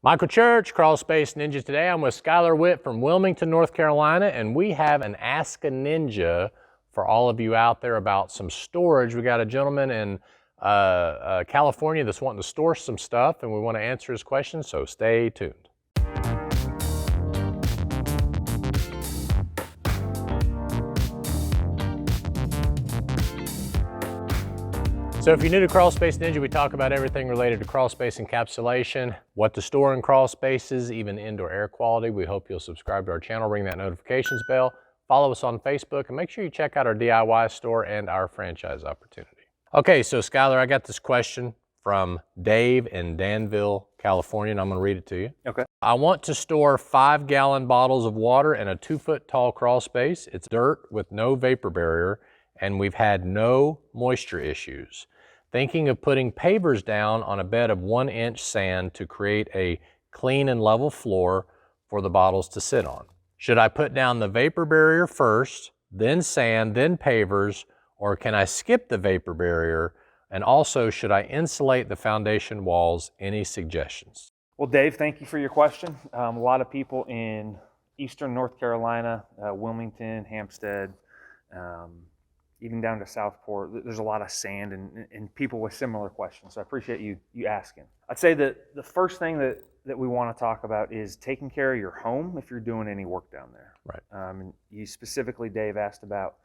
Michael Church, Crawl Space Ninja. Today I'm with Skylar Witt from Wilmington, North Carolina, and we have an Ask a Ninja for all of you out there about some storage. We got a gentleman in California that's wanting to store some stuff, and we want to answer his questions, so stay tuned. So if you're new to Crawl Space Ninja, we talk about everything related to crawl space encapsulation, what to store in crawl spaces, even indoor air quality. We hope you'll subscribe to our channel, ring that notifications bell, follow us on Facebook, and make sure you check out our DIY store and our franchise opportunity. Okay, so Skylar, I got this question from Dave in Danville, California, and I'm gonna read it to you. Okay. I want to store 5-gallon bottles of water in a 2-foot tall crawl space. It's dirt with no vapor barrier, and we've had no moisture issues. Thinking of putting pavers down on a bed of 1-inch sand to create a clean and level floor for the bottles to sit on. Should I put down the vapor barrier first, then sand, then pavers, or can I skip the vapor barrier? And also, should I insulate the foundation walls? Any suggestions? Well, Dave, thank you for your question. A lot of people in eastern North Carolina, Wilmington, Hampstead, even down to Southport, there's a lot of sand and people with similar questions. So I appreciate you asking. I'd say that the first thing that we want to talk about is taking care of your home if you're doing any work down there. Right. And you specifically, Dave, asked about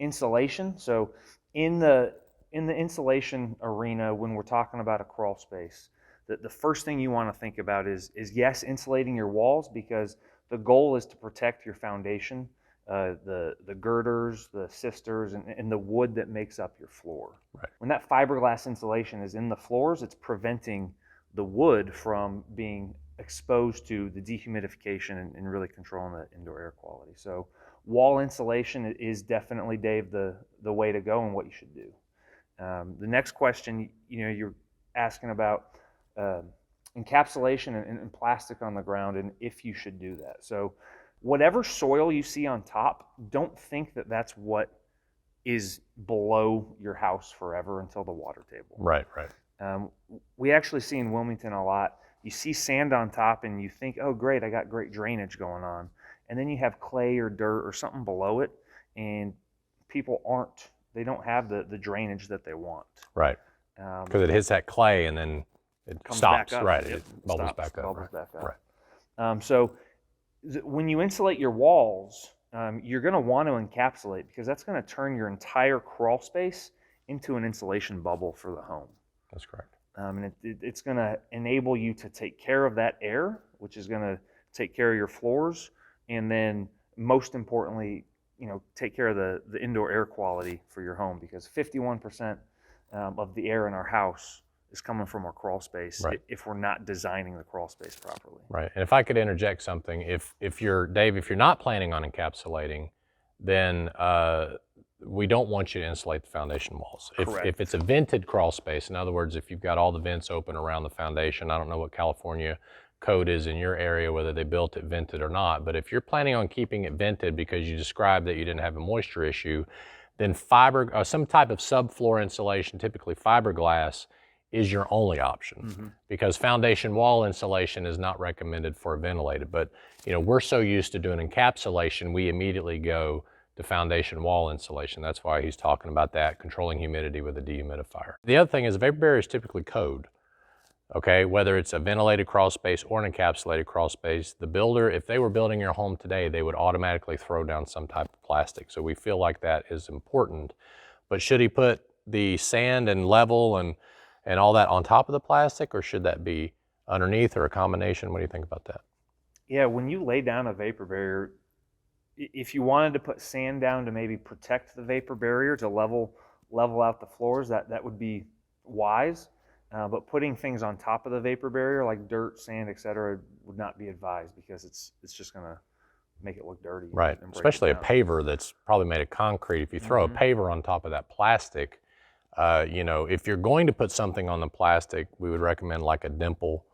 insulation. So in the insulation arena, when we're talking about a crawl space, the first thing you want to think about is yes, insulating your walls, because the goal is to protect your foundation, the girders, the sisters, and the wood that makes up your floor. Right. When that fiberglass insulation is in the floors, it's preventing the wood from being exposed to the dehumidification and really controlling the indoor air quality. So wall insulation is definitely, Dave, the way to go and what you should do. The next question, you're asking about encapsulation and plastic on the ground and if you should do that. So whatever soil you see on top, don't think that that's what is below your house forever until the water table. Right. We actually see in Wilmington a lot, you see sand on top and you think, oh great, I got great drainage going on. And then you have clay or dirt or something below it, and people they don't have the drainage that they want. Right. Because it hits that clay and then it stops. Right. Yep. It bubbles back up. Right. So when you insulate your walls, you're going to want to encapsulate, because that's going to turn your entire crawl space into an insulation bubble for the home. That's correct. And it's going to enable you to take care of that air, which is going to take care of your floors, and then most importantly, take care of the indoor air quality for your home, because 51% of the air in our house is coming from our crawl space. Right. If we're not designing the crawl space properly. Right. And if I could interject something, if you're not planning on encapsulating, then we don't want you to insulate the foundation walls. If it's a vented crawl space, in other words, if you've got all the vents open around the foundation, I don't know what California code is in your area, whether they built it vented or not, but if you're planning on keeping it vented because you described that you didn't have a moisture issue, then some type of subfloor insulation, typically fiberglass, is your only option, because foundation wall insulation is not recommended for ventilated. But we're so used to doing encapsulation, we immediately go to foundation wall insulation. That's why he's talking about that, controlling humidity with a dehumidifier. The other thing is vapor barrier is typically code. Okay, whether it's a ventilated crawl space or an encapsulated crawl space, the builder, if they were building your home today, they would automatically throw down some type of plastic. So we feel like that is important. But should he put the sand and level and all that on top of the plastic, or should that be underneath, or a combination? What do you think about that? Yeah, when you lay down a vapor barrier, if you wanted to put sand down to maybe protect the vapor barrier to level out the floors, that would be wise. But putting things on top of the vapor barrier like dirt, sand, etc., would not be advised, because it's just going to make it look dirty. Right, especially a paver that's probably made of concrete. If you throw a paver on top of that plastic, if you're going to put something on the plastic, we would recommend like a dimple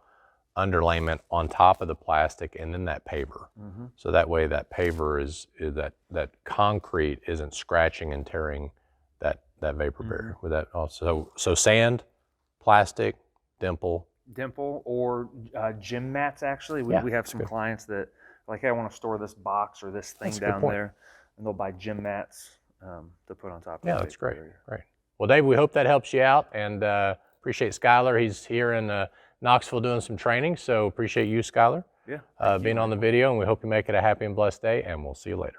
underlayment on top of the plastic and then that paver. So that way that paver is that concrete isn't scratching and tearing that vapor barrier. With that also, so sand, plastic, dimple, dimple or gym mats. Actually, we, Yeah, we have that's some good. clients that like, hey, I want to store this box or this thing That's a good down point. there, and they'll buy gym mats to put on top of Yeah, the that's vapor great. area. Great. Well, Dave, we hope that helps you out, and appreciate Skylar. He's here in Knoxville doing some training, so appreciate you, Skylar, Yeah, thank you, being on the Michael. video, and we hope you make it a happy and blessed day, and we'll see you later.